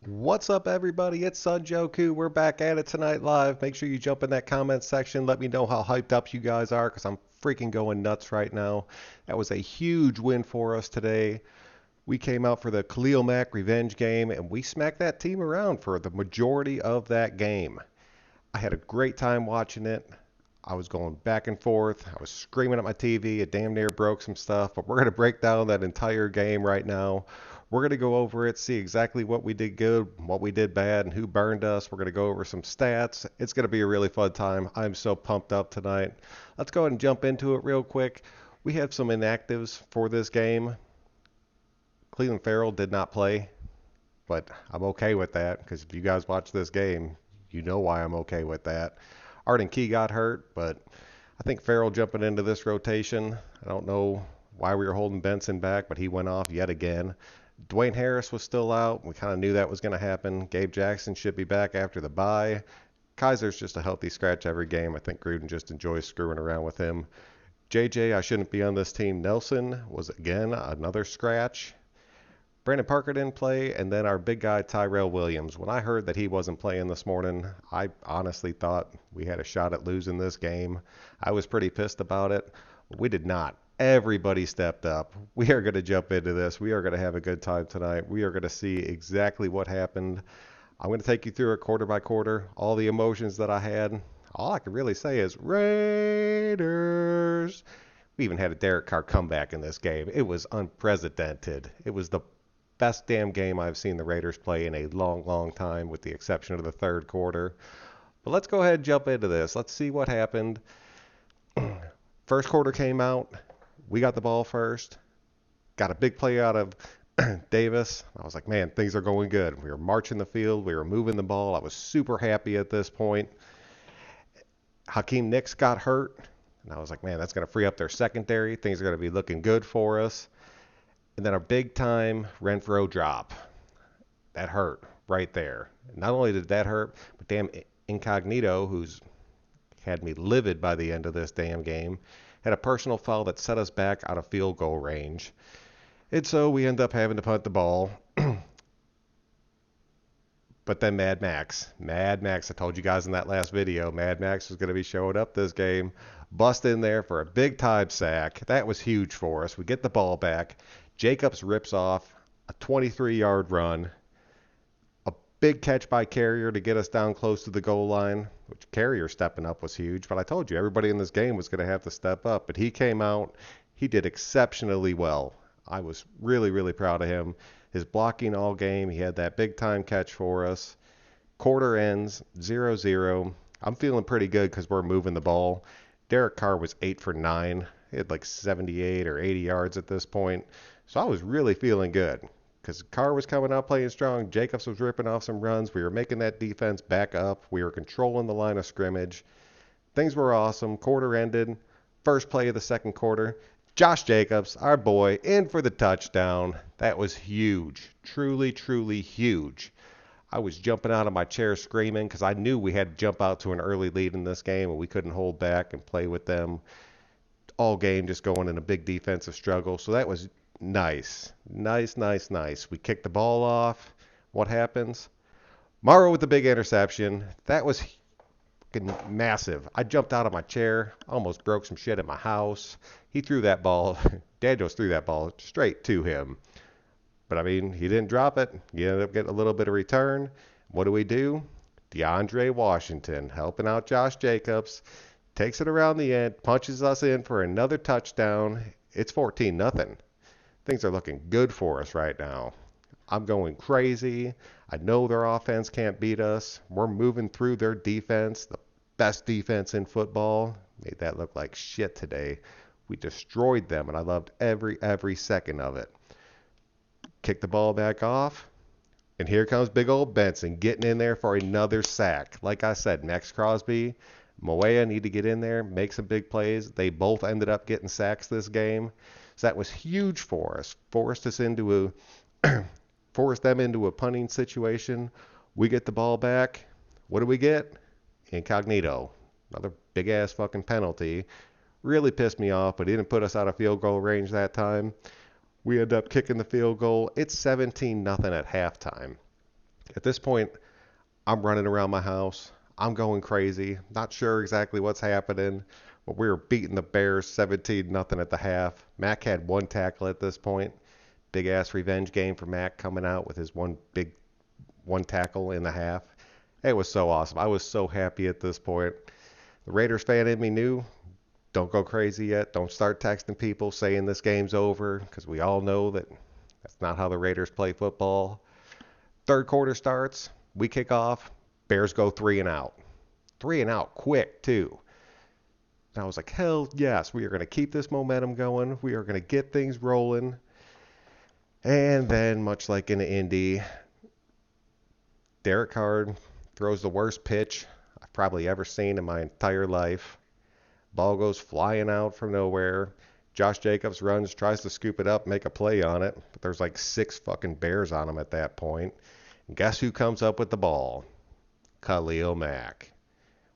What's up, everybody? It's Sunjoku. We're back at it tonight live. Make sure you jump in that comment section. Let me know how hyped up you guys are because I'm freaking going nuts right now. That was a huge win for us today. We came out for the Khalil Mack revenge game and we smacked that team around for the majority of that game. I had a great time watching it. I was going back and forth. I was screaming at my TV. It damn near broke some stuff, but we're going to break down that entire game right now. We're going to go over it, see exactly what we did good, what we did bad, and who burned us. We're going to go over some stats. It's going to be a really fun time. I'm so pumped up tonight. Let's go ahead and jump into it real quick. We have some inactives for this game. Cleveland Farrell did not play, but I'm okay with that because if you guys watch this game, you know why I'm okay with that. Arden Key got hurt, but I think Farrell jumping into this rotation. I don't know why we were holding Benson back, but he went off yet again. Dwayne Harris was still out. We kind of knew that was going to happen. Gabe Jackson should be back after the bye. Kaiser's just a healthy scratch every game. I think Gruden just enjoys screwing around with him. JJ, I shouldn't be on this team. Nelson was again another scratch. Brandon Parker didn't play, and then our big guy Tyrell Williams. When I heard that he wasn't playing this morning, I honestly thought we had a shot at losing this game. I was pretty pissed about it. We did not. Everybody stepped up. We are going to jump into this. We are going to have a good time tonight. We are going to see exactly what happened. I'm going to take you through it quarter by quarter, all the emotions that I had. All I can really say is Raiders. We even had a Derek Carr comeback in this game. It was unprecedented. It was the best damn game I've seen the Raiders play in a long, long time, with the exception of the third quarter. But let's go ahead and jump into this. Let's see what happened. First quarter came out. We got the ball first. Got a big play out of Davis. I was like, man, things are going good. We were marching the field. We were moving the ball. I was super happy at this point. Hakeem Nicks got hurt. And I was like, man, that's going to free up their secondary. Things are going to be looking good for us. And then a big time Renfro drop. That hurt right there. Not only did that hurt, but damn Incognito, who's had me livid by the end of this damn game, had a personal foul that set us back out of field goal range. And so we end up having to punt the ball. But then Mad Max, I told you guys in that last video, Mad Max was going to be showing up this game. Bust in there for a big time sack. That was huge for us. We get the ball back. Jacobs rips off a 23-yard run. A big catch by Carrier to get us down close to the goal line, which Carrier stepping up was huge. But I told you, everybody in this game was going to have to step up. But he came out. He did exceptionally well. I was really, really proud of him. His blocking all game. He had that big time catch for us. Quarter ends 0-0. I'm feeling pretty good because we're moving the ball. Derek Carr was 8 for 9. He had like 78 or 80 yards at this point. So I was really feeling good because Carr was coming out playing strong. Jacobs was ripping off some runs. We were making that defense back up. We were controlling the line of scrimmage. Things were awesome. Quarter ended. First play of the second quarter. Josh Jacobs, our boy, in for the touchdown. That was huge. Truly, truly huge. I was jumping out of my chair screaming because I knew we had to jump out to an early lead in this game and we couldn't hold back and play with them all game, just going in a big defensive struggle. So that was nice. Nice, nice, nice. We kicked the ball off. What happens? Morrow with the big interception. That was massive. I jumped out of my chair, almost broke some shit at my house. He threw that ball. Daniels threw that ball straight to him. But I mean, he didn't drop it. He ended up getting a little bit of return. What do? DeAndre Washington helping out Josh Jacobs. Takes it around the end, punches us in for another touchdown. It's 14-0. Things are looking good for us right now. I'm going crazy. I know their offense can't beat us. We're moving through their defense, the best defense in football. Made that look like shit today. We destroyed them, and I loved every second of it. Kick the ball back off, and here comes big old Benson getting in there for another sack. Like I said, Max Crosby, Moea need to get in there, make some big plays. They both ended up getting sacks this game. So that was huge for us. Forced them into a punting situation. We get the ball back. What do we get? Incognito. Another big ass fucking penalty. Really pissed me off, but he didn't put us out of field goal range that time. We end up kicking the field goal. It's 17-0 at halftime. At this point, I'm running around my house. I'm going crazy. Not sure exactly what's happening. But we were beating the Bears 17 nothing at the half. Mac had one tackle at this point. Big ass revenge game for Mac coming out with his one tackle in the half. It was so awesome. I was so happy at this point. The Raiders fan in me knew, don't go crazy yet. Don't start texting people saying this game's over because we all know that that's not how the Raiders play football. Third quarter starts. We kick off. Bears go 3-and-out. 3-and-out quick, too. And I was like, hell yes, we are going to keep this momentum going. We are going to get things rolling. And then, much like in the Indy, Derek Carr throws the worst pitch I've probably ever seen in my entire life. Ball goes flying out from nowhere. Josh Jacobs runs, tries to scoop it up, make a play on it, but there's like 6 fucking Bears on him at that point. And guess who comes up with the ball? Khalil Mack.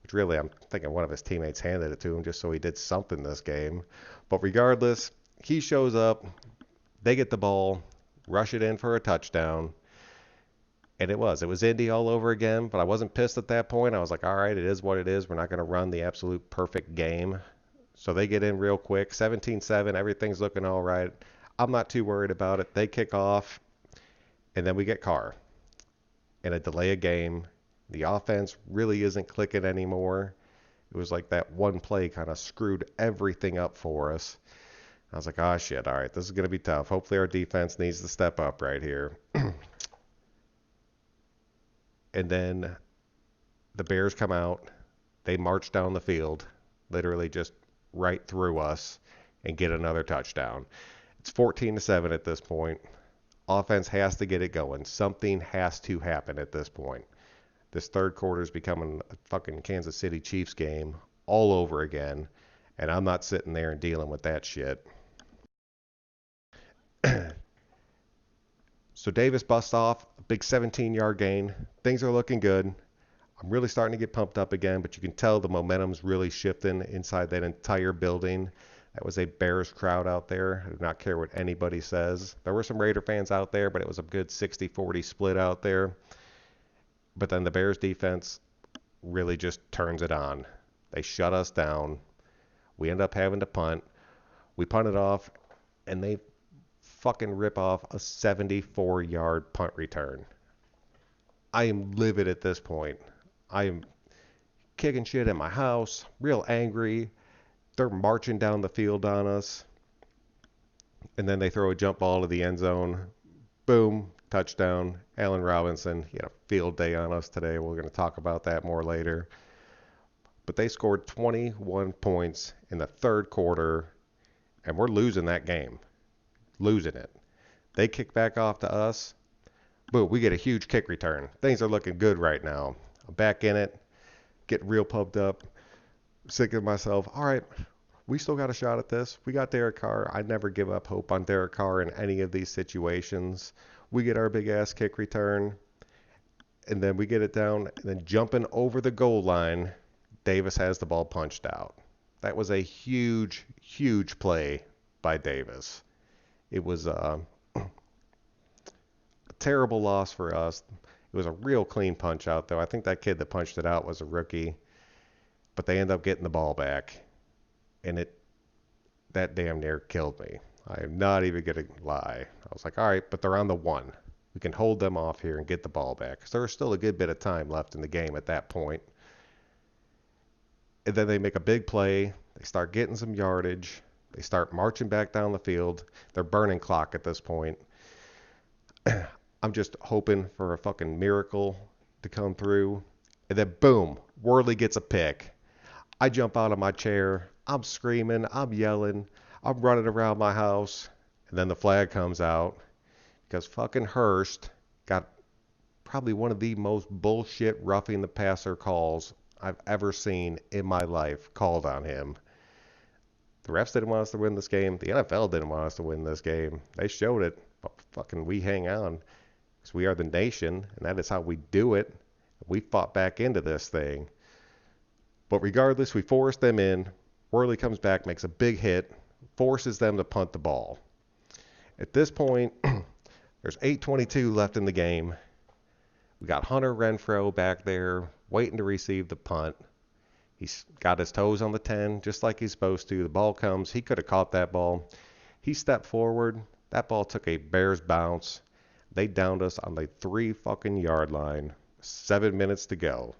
Which really, I'm thinking one of his teammates handed it to him just so he did something this game. But regardless, he shows up, they get the ball, rush it in for a touchdown. And it was Indy all over again, but I wasn't pissed at that point. I was like, all right, it is what it is. We're not going to run the absolute perfect game. So they get in real quick, 17-7, everything's looking all right. I'm not too worried about it. They kick off, and then we get Carr. And a delay a game. The offense really isn't clicking anymore. It was like that one play kind of screwed everything up for us. I was like, oh shit, all right, this is going to be tough. Hopefully our defense needs to step up right here. And then the Bears come out. They march down the field, literally just right through us, and get another touchdown. It's 14-7 at this point. Offense has to get it going. Something has to happen at this point. This third quarter is becoming a fucking Kansas City Chiefs game all over again, and I'm not sitting there and dealing with that shit. So Davis busts off a big 17-yard gain. Things are looking good. I'm really starting to get pumped up again, but you can tell the momentum's really shifting inside that entire building. That was a Bears crowd out there. I do not care what anybody says. There were some Raider fans out there, but it was a good 60-40 split out there. But then the Bears defense really just turns it on. They shut us down. We end up having to punt. We punt it off, and they fucking rip off a 74-yard punt return. I am livid at this point. I am kicking shit in my house, real angry. They're marching down the field on us. And then they throw a jump ball to the end zone. Boom, touchdown. Allen Robinson, he had a field day on us today. We're going to talk about that more later. But they scored 21 points in the third quarter, and we're losing that game. Losing it. They kick back off to us. Boom, we get a huge kick return. Things are looking good right now. I'm back in it, getting real pumped up, thinking to myself, all right, we still got a shot at this. We got Derek Carr. I never give up hope on Derek Carr in any of these situations. We get our big ass kick return, and then we get it down, and then jumping over the goal line, Davis has the ball punched out. That was a huge, huge play by Davis. It was a terrible loss for us. It was a real clean punch out, though. I think that kid that punched it out was a rookie. But they end up getting the ball back. And that damn near killed me. I am not even going to lie. I was like, all right, but they're on the 1. We can hold them off here and get the ball back. Because there was still a good bit of time left in the game at that point. And then they make a big play. They start getting some yardage. They start marching back down the field. They're burning clock at this point. I'm just hoping for a fucking miracle to come through. And then boom, Worley gets a pick. I jump out of my chair. I'm screaming. I'm yelling. I'm running around my house. And then the flag comes out because fucking Hurst got probably one of the most bullshit roughing the passer calls I've ever seen in my life called on him. The refs didn't want us to win this game. The NFL didn't want us to win this game. They showed it. But fucking we hang on. Because we are the nation, and that is how we do it. We fought back into this thing. But regardless, we forced them in. Worley comes back, makes a big hit, forces them to punt the ball. At this point, there's 8:22 left in the game. We got Hunter Renfrow back there waiting to receive the punt. He's got his toes on the 10, just like he's supposed to. The ball comes. He could have caught that ball. He stepped forward. That ball took a Bears bounce. They downed us on the 3 fucking yard line. 7 minutes to go.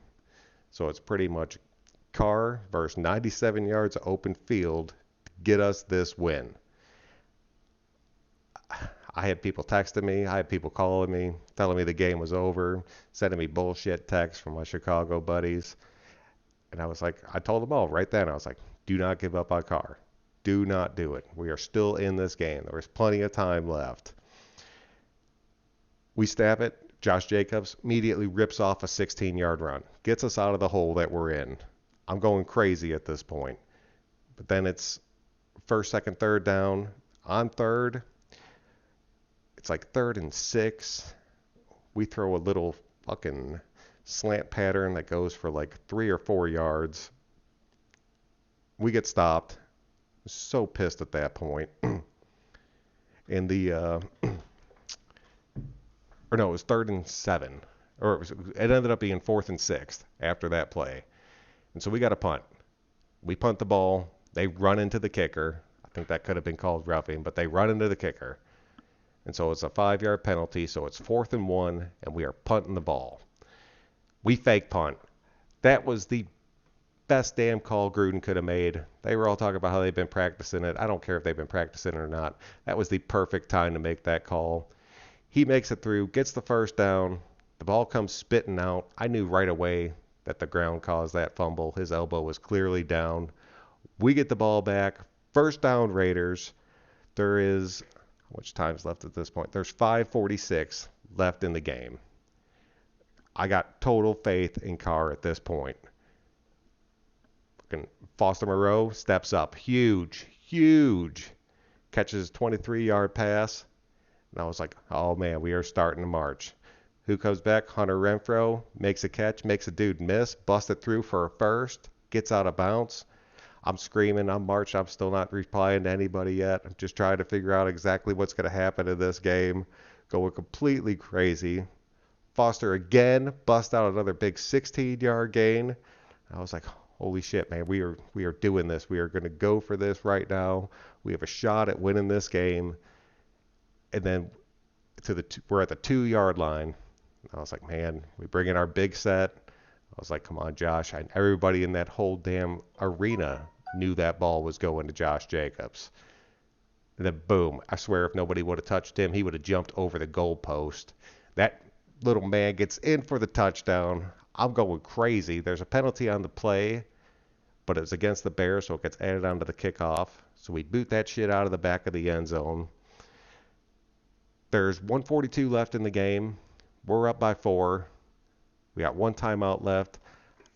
So it's pretty much Carr versus 97 yards of open field to get us this win. I had people texting me. I had people calling me, telling me the game was over, sending me bullshit texts from my Chicago buddies. And I was like, I told them all right then. I was like, do not give up on Carr. Do not do it. We are still in this game. There was plenty of time left. We stab it. Josh Jacobs immediately rips off a 16-yard run. Gets us out of the hole that we're in. I'm going crazy at this point. But then it's first, second, third down. On third, it's like 3rd and 6. We throw a little fucking slant pattern that goes for like 3 or 4 yards. We get stopped. So pissed at that point. And or no, it was 3rd and 7. Or it ended up being 4th and 6th after that play. And so we got a punt. We punt the ball. They run into the kicker. I think that could have been called roughing, but they run into the kicker. And so it's a 5-yard penalty. So it's 4th and 1, and we are punting the ball. We fake punt. That was the best damn call Gruden could have made. They were all talking about how they've been practicing it. I don't care if they've been practicing it or not. That was the perfect time to make that call. He makes it through, gets the first down. The ball comes spitting out. I knew right away that the ground caused that fumble. His elbow was clearly down. We get the ball back. First down, Raiders. There is, how much time's left at this point? There's 5:46 left in the game. I got total faith in Carr at this point. Foster Moreau steps up. Huge. Catches a 23-yard pass. And I was like, oh man, we are starting to march. Who comes back? Hunter Renfrow makes a catch, makes a dude miss, busted through for a first, gets out of bounds. I'm screaming, I'm marching, I'm still not replying to anybody yet. I'm just trying to figure out exactly what's going to happen in this game. Going completely crazy. Foster again bust out another big 16-yard gain. I was like, holy shit, man, we are doing this. We are going to go for this right now. We have a shot at winning this game. And then we're at the 2-yard line. I was like, man, we bring in our big set. I was like, come on, Josh. Everybody in that whole damn arena knew that ball was going to Josh Jacobs. And then boom, I swear if nobody would have touched him, he would have jumped over the goalpost. That little man gets in for the touchdown. I'm going crazy. There's a penalty on the play, but it was against the Bears, so it gets added onto the kickoff. So we boot that shit out of the back of the end zone. There's 1:42 left in the game. We're up by 4. We got 1 timeout left.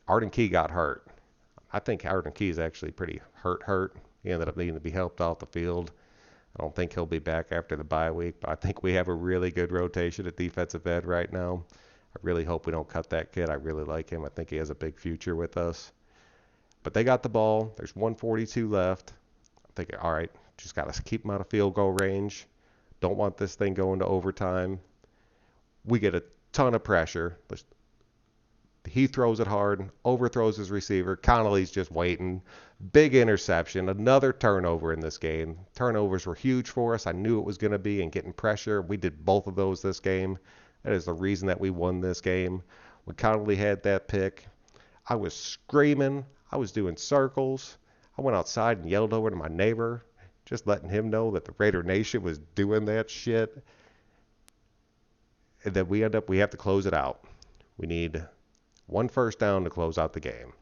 Arden Key got hurt. I think Arden Key is actually pretty hurt. He ended up needing to be helped off the field. I don't think he'll be back after the bye week, but I think we have a really good rotation at defensive end right now. I really hope we don't cut that kid. I really like him. I think he has a big future with us. But they got the ball. There's 1:42 left. I'm thinking, all right, just got to keep him out of field goal range. Don't want this thing going to overtime. We get a ton of pressure. He throws it hard, overthrows his receiver. Connolly's just waiting. Big interception. Another turnover in this game. Turnovers were huge for us. I knew it was going to be, and getting pressure. We did both of those this game. That is the reason that we won this game. When Connolly had that pick, I was screaming. I was doing circles. I went outside and yelled over to my neighbor, just letting him know that the Raider Nation was doing that shit. And then we have to close it out. We need 1 first down to close out the game.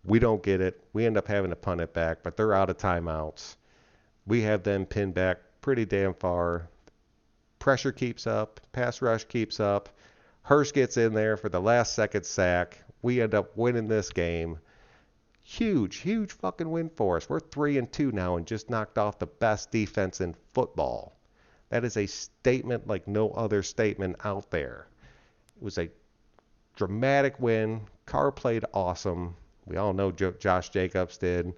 We don't get it. We end up having to punt it back, but they're out of timeouts. We have them pinned back pretty damn far. Pressure keeps up. Pass rush keeps up. Hurst gets in there for the last second sack. We end up winning this game. Huge fucking win for us. We're 3-2 now and just knocked off the best defense in football. That is a statement like no other statement out there. It was a dramatic win. Carr played awesome. We all know Josh Jacobs did.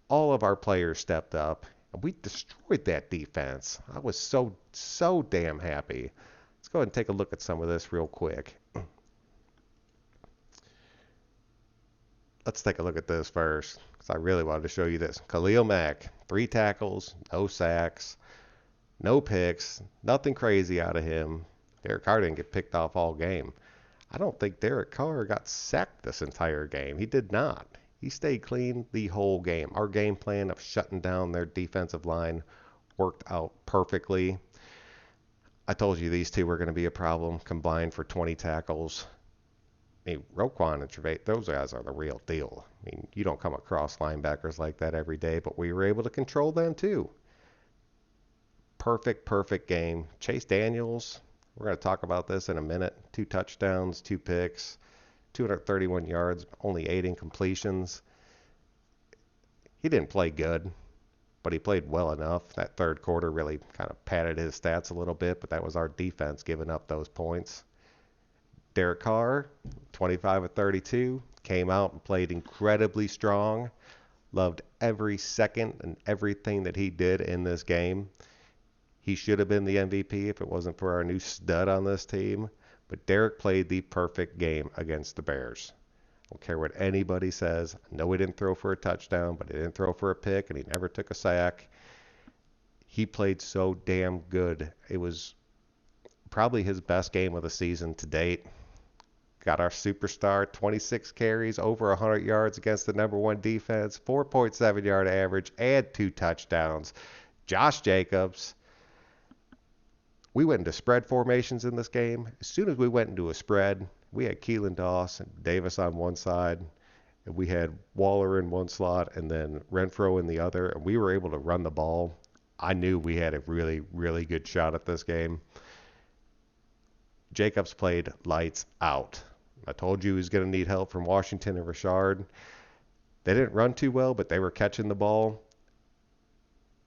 All of our players stepped up. And we destroyed that defense. I was so damn happy. Let's go ahead and take a look at some of this real quick. Let's take a look at this first, because I really wanted to show you this. Khalil Mack, 3 tackles, no sacks, no picks, nothing crazy out of him. Derek Carr didn't get picked off all game. I don't think Derek Carr got sacked this entire game. He did not. He stayed clean the whole game. Our game plan of shutting down their defensive line worked out perfectly. I told you these two were going to be a problem, combined for 20 tackles. I mean, Roquan and Trevay, those guys are the real deal. I mean, you don't come across linebackers like that every day, but we were able to control them too. Perfect game. Chase Daniels, we're going to talk about this in a minute. 2 touchdowns, 2 picks, 231 yards, only 8 incompletions. He didn't play good, but he played well enough. That third quarter really kind of padded his stats a little bit, but that was our defense giving up those points. Derek Carr, 25 of 32, came out and played incredibly strong. Loved every second and everything that he did in this game. He should have been the MVP if it wasn't for our new stud on this team. But Derek played the perfect game against the Bears. I don't care what anybody says. I know he didn't throw for a touchdown, but he didn't throw for a pick, and he never took a sack. He played so damn good. It was probably his best game of the season to date. Got our superstar, 26 carries, over 100 yards against the number 1 defense, 4.7 yard average, and 2 touchdowns. Josh Jacobs. We went into spread formations in this game. As soon as we went into a spread, we had Keelan Doss and Davis on one side, and we had Waller in one slot, and then Renfro in the other, and we were able to run the ball. I knew we had a really, really good shot at this game. Jacobs played lights out. I told you he was going to need help from Washington and Richard. They didn't run too well, but they were catching the ball.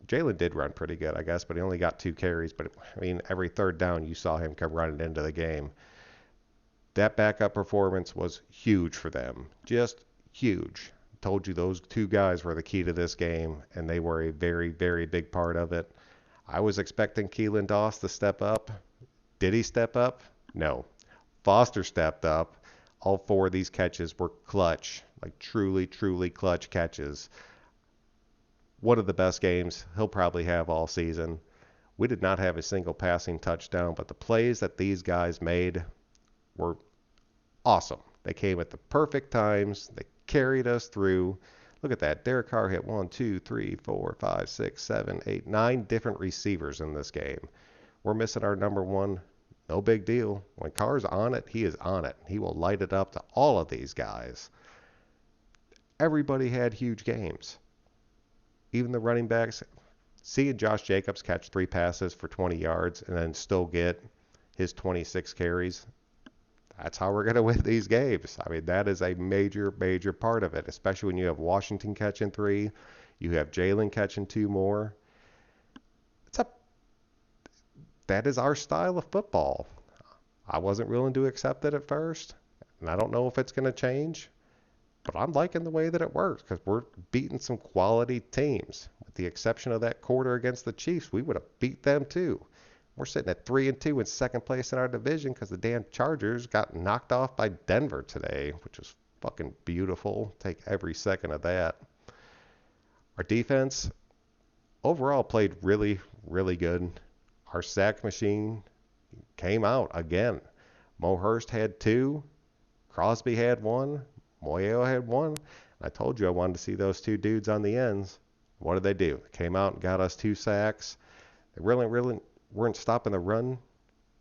Jalen did run pretty good, I guess, but he only got 2 carries. But, I mean, every third down you saw him come running into the game. That backup performance was huge for them. Just huge. Told you those 2 guys were the key to this game, and they were a very, very big part of it. I was expecting Keelan Doss to step up. Did he step up? No. Foster stepped up. All 4 of these catches were clutch, like truly, truly clutch catches. One of the best games he'll probably have all season. We did not have a single passing touchdown, but the plays that these guys made were awesome. They came at the perfect times. They carried us through. Look at that. Derek Carr hit 1, 2, 3, 4, 5, 6, 7, 8, 9 different receivers in this game. We're missing our number 1. No big deal. When Carr's on it, he is on it. He will light it up to all of these guys. Everybody had huge games. Even the running backs. Seeing Josh Jacobs catch 3 passes for 20 yards and then still get his 26 carries, that's how we're going to win these games. I mean, that is a major, major part of it, especially when you have Washington catching 3, you have Jalen catching 2 more. That is our style of football. I wasn't willing to accept it at first, and I don't know if it's going to change, but I'm liking the way that it works because we're beating some quality teams. With the exception of that quarter against the Chiefs, we would have beat them too. We're sitting at 3-2 in second place in our division because the damn Chargers got knocked off by Denver today, which is fucking beautiful. Take every second of that. Our defense overall played really, really good. Our sack machine came out again. Mo Hurst had 2. Crosby had 1. Moyo had 1. I told you I wanted to see those 2 dudes on the ends. What did they do? They came out and got us 2 sacks. They really weren't stopping the run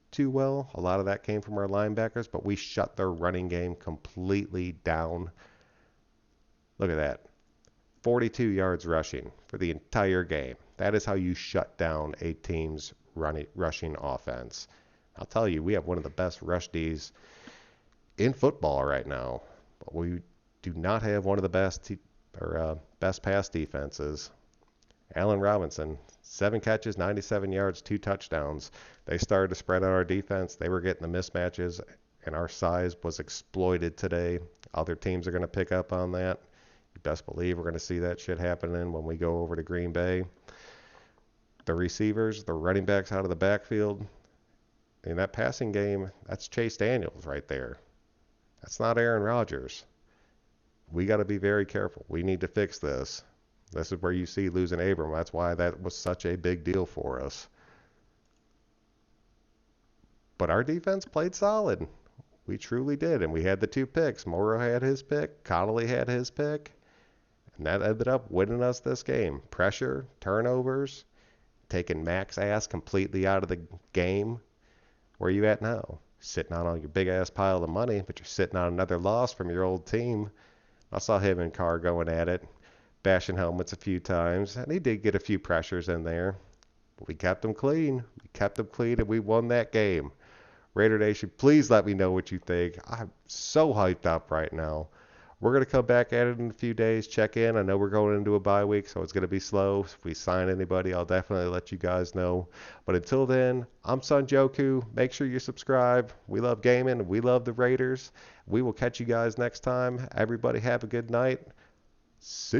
too well. A lot of that came from our linebackers, but we shut their running game completely down. Look at that. 42 yards rushing for the entire game. That is how you shut down a team's rushing offense. I'll tell you, we have one of the best rush Ds in football right now, but we do not have one of the best best pass defenses. Allen Robinson, 7 catches, 97 yards, 2 touchdowns. They started to spread out our defense. They were getting the mismatches, and our size was exploited today. Other teams are going to pick up on that. You best believe we're going to see that shit happening when we go over to Green Bay. The receivers, the running backs out of the backfield, In that passing game, that's Chase Daniels right there. That's not Aaron Rodgers. We got to be very careful. We need to fix this. This is where you see losing Abram. That's why that was such a big deal for us. But our defense played solid. We truly did. And we had the 2 picks. Morrow had his pick. Connolly had his pick. And that ended up winning us this game. Pressure, turnovers, taking Mac's ass completely out of the game. Where you at now? Sitting out on your big ass pile of money, but you're sitting on another loss from your old team. I saw him and Carr going at it, bashing helmets a few times, and he did get a few pressures in there. But we kept them clean. We kept them clean, and we won that game. Raider Nation, please let me know what you think. I'm so hyped up right now. We're going to come back at it in a few days, check in. I know we're going into a bye week, so it's going to be slow. If we sign anybody, I'll definitely let you guys know. But until then, I'm Sunjoku. Make sure you subscribe. We love gaming. We love the Raiders. We will catch you guys next time. Everybody have a good night. See